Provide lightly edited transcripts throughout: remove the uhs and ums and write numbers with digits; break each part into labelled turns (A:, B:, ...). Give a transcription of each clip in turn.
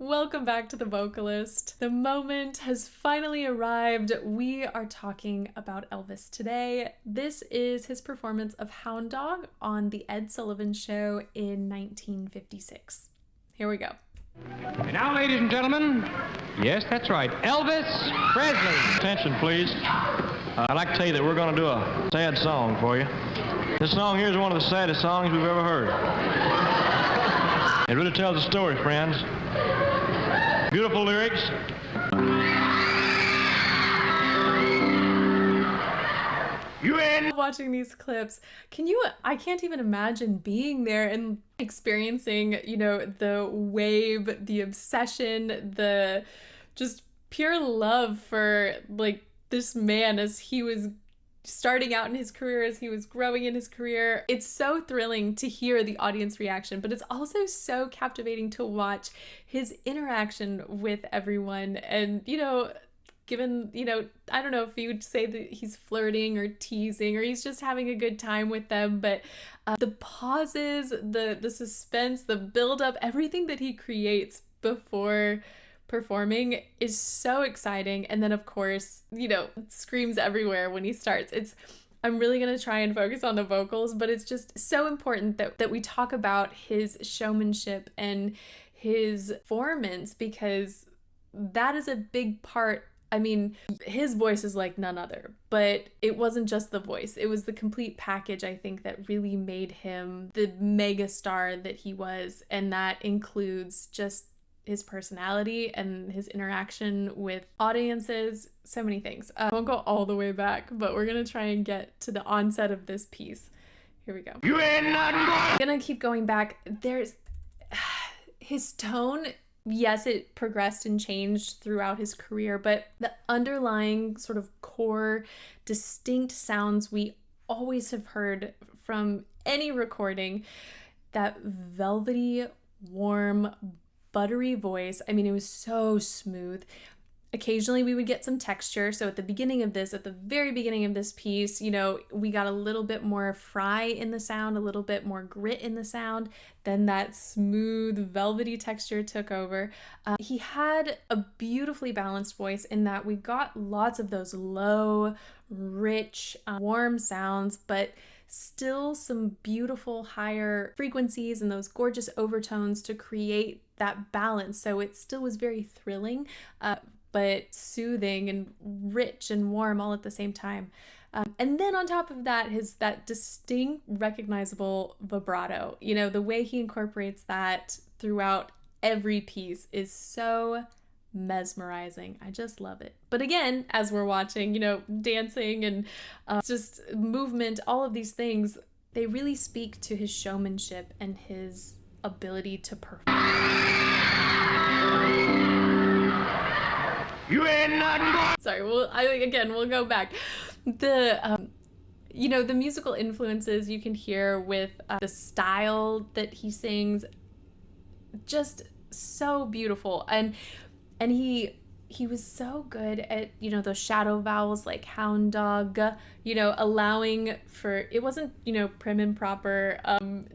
A: Welcome back to The Vocalist. The moment has finally arrived. We are talking about Elvis today. This is his performance of Hound Dog on the Ed Sullivan Show in 1956. Here we go.
B: And now, ladies and gentlemen, yes, that's right, Elvis Presley.
C: Attention, please. I'd like to tell you that we're going to do a sad song for you. This song here is one of the saddest songs we've ever heard. It really tells a story, friends. Beautiful lyrics.
A: You in watching these clips, I can't even imagine being there and experiencing, the wave, the obsession, the just pure love for like this man as he was starting out in his career, as he was growing in his career. It's so thrilling to hear the audience reaction, but it's also so captivating to watch his interaction with everyone. And, given, I don't know if you would say that he's flirting or teasing or he's just having a good time with them, but the pauses, the suspense, the buildup, everything that he creates before performing is so exciting. And then of course, it screams everywhere when he starts. I'm really going to try and focus on the vocals, but it's just so important that we talk about his showmanship and his performance, because that is a big part. I mean, his voice is like none other, but it wasn't just the voice. It was the complete package, I think, that really made him the mega star that he was. And that includes just his personality and his interaction with audiences, so many things. I won't go all the way back, but we're gonna try and get to the onset of this piece. Here we go.
B: You ain't nothing but...
A: I'm gonna keep going back. There's his tone. Yes, it progressed and changed throughout his career, but the underlying sort of core, distinct sounds we always have heard from any recording, that velvety, warm, buttery voice. I mean, it was so smooth. Occasionally we would get some texture. So at the very beginning of this piece, we got a little bit more fry in the sound, a little bit more grit in the sound. Then that smooth, velvety texture took over. He had a beautifully balanced voice in that we got lots of those low, rich, warm sounds, but still some beautiful higher frequencies and those gorgeous overtones to create that balance. So it still was very thrilling, but soothing and rich and warm all at the same time. And then on top of that, that distinct, recognizable vibrato. The way he incorporates that throughout every piece is so mesmerizing. I just love it. But again, as we're watching, dancing and just movement, all of these things, they really speak to his showmanship and his ability to perform.
B: You ain't nothing but...
A: Sorry, we'll go back. The musical influences you can hear with the style that he sings, just so beautiful. And he was so good at, those shadow vowels like hound dog, allowing for, it wasn't, prim and proper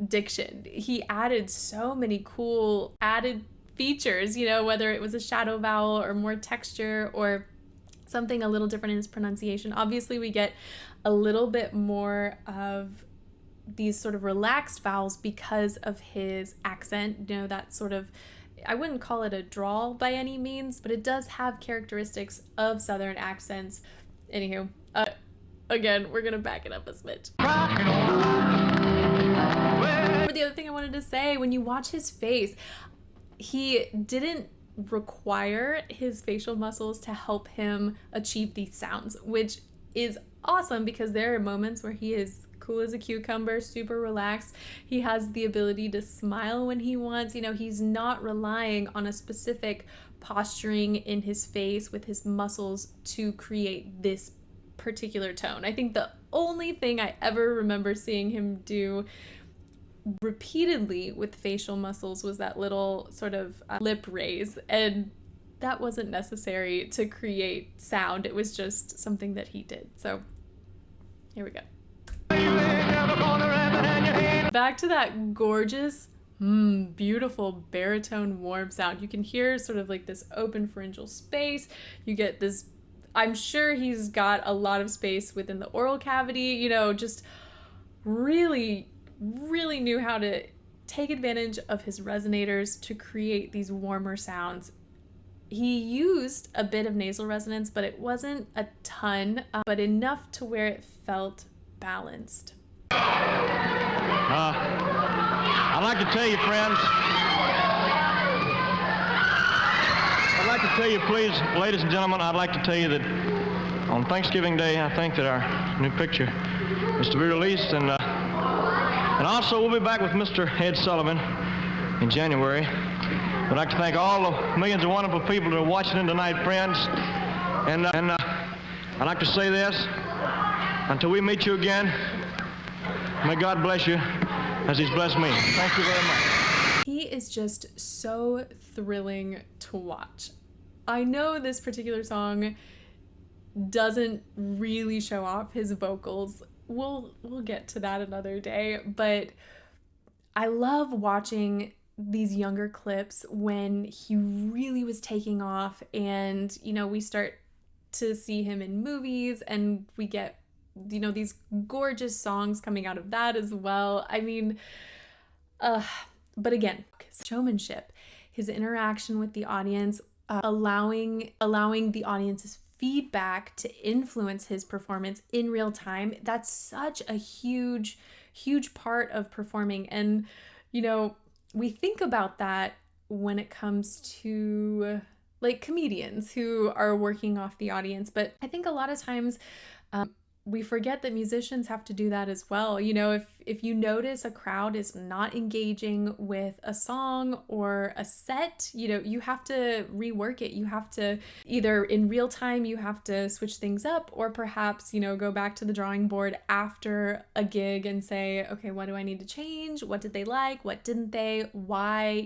A: diction. He added so many cool added features, whether it was a shadow vowel or more texture or something a little different in his pronunciation. Obviously, we get a little bit more of these sort of relaxed vowels because of his accent, that sort of, I wouldn't call it a drawl by any means, but it does have characteristics of Southern accents. Anywho, again, we're gonna back it up a smidge. But the other thing I wanted to say, when you watch his face, he didn't require his facial muscles to help him achieve these sounds, which is awesome because there are moments where he is cool as a cucumber, super relaxed. He has the ability to smile when he wants. He's not relying on a specific posturing in his face with his muscles to create this particular tone. I think the only thing I ever remember seeing him do repeatedly with facial muscles was that little sort of lip raise, and that wasn't necessary to create sound. It was just something that he did. So here we go. Back to that gorgeous Beautiful baritone warm sound. You can hear sort of like this open pharyngeal space. You get this, I'm sure he's got a lot of space within the oral cavity, just really, really knew how to take advantage of his resonators to create these warmer sounds. He used a bit of nasal resonance, but it wasn't a ton, but enough to where it felt balanced.
C: I'd like to tell you, friends, please, ladies and gentlemen, I'd like to tell you that on Thanksgiving Day, I think that our new picture is to be released, and also we'll be back with Mr. Ed Sullivan in January. I'd like to thank all the millions of wonderful people that are watching in tonight, friends, and I'd like to say this, until we meet you again, may God bless you as he's blessed me. Thank you very much.
A: He is just so thrilling to watch. I know this particular song doesn't really show off his vocals. We'll get to that another day, but I love watching these younger clips when he really was taking off, and we start to see him in movies, and we get these gorgeous songs coming out of that as well. I mean, but again, showmanship, his interaction with the audience, allowing the audience's feedback to influence his performance in real time. That's such a huge part of performing. And we think about that when it comes to like comedians who are working off the audience, but I think a lot of times we forget that musicians have to do that as well. If you notice a crowd is not engaging with a song or a set, you have to rework it. You have to either in real time, you have to switch things up, or perhaps, go back to the drawing board after a gig and say, okay, what do I need to change? What did they like? What didn't they? Why?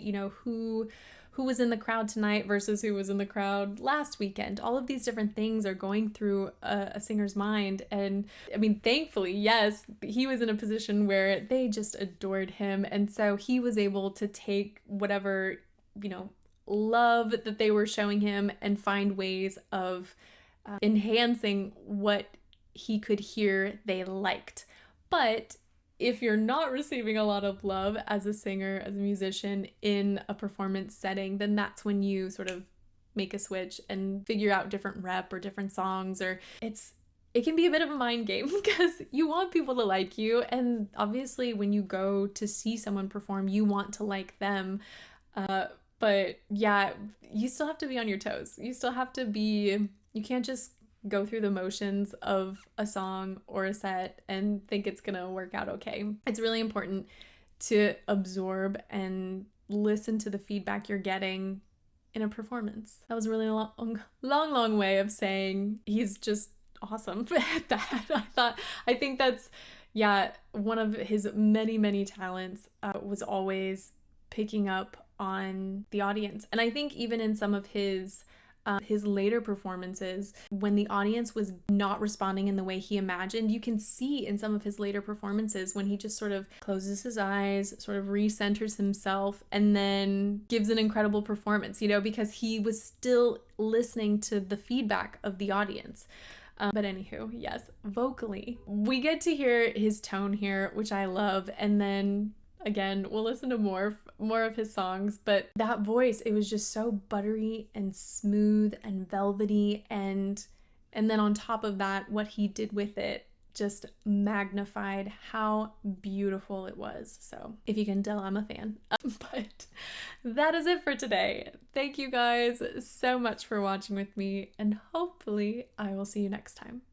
A: Who was in the crowd tonight versus who was in the crowd last weekend. All of these different things are going through a singer's mind. And I mean, thankfully, yes, he was in a position where they just adored him. And so he was able to take whatever, love that they were showing him and find ways of enhancing what he could hear they liked. But if you're not receiving a lot of love as a singer, as a musician in a performance setting, then that's when you sort of make a switch and figure out different rep or different songs, or it can be a bit of a mind game because you want people to like you. And obviously when you go to see someone perform, you want to like them. But yeah, you still have to be on your toes. You still have to be, you can't just go through the motions of a song or a set and think it's gonna work out okay. It's really important to absorb and listen to the feedback you're getting in a performance. That was a really long way of saying he's just awesome at that. I think that's, one of his many talents was always picking up on the audience. And I think even in some of his later performances, when the audience was not responding in the way he imagined, you can see in some of his later performances when he just sort of closes his eyes, sort of recenters himself, and then gives an incredible performance, because he was still listening to the feedback of the audience. But anywho, yes, vocally, we get to hear his tone here, which I love, and then again, we'll listen to more of his songs, but that voice, it was just so buttery and smooth and velvety, and then on top of that, what he did with it just magnified how beautiful it was. So if you can tell, I'm a fan. But that is it for today. Thank you guys so much for watching with me, and hopefully I will see you next time.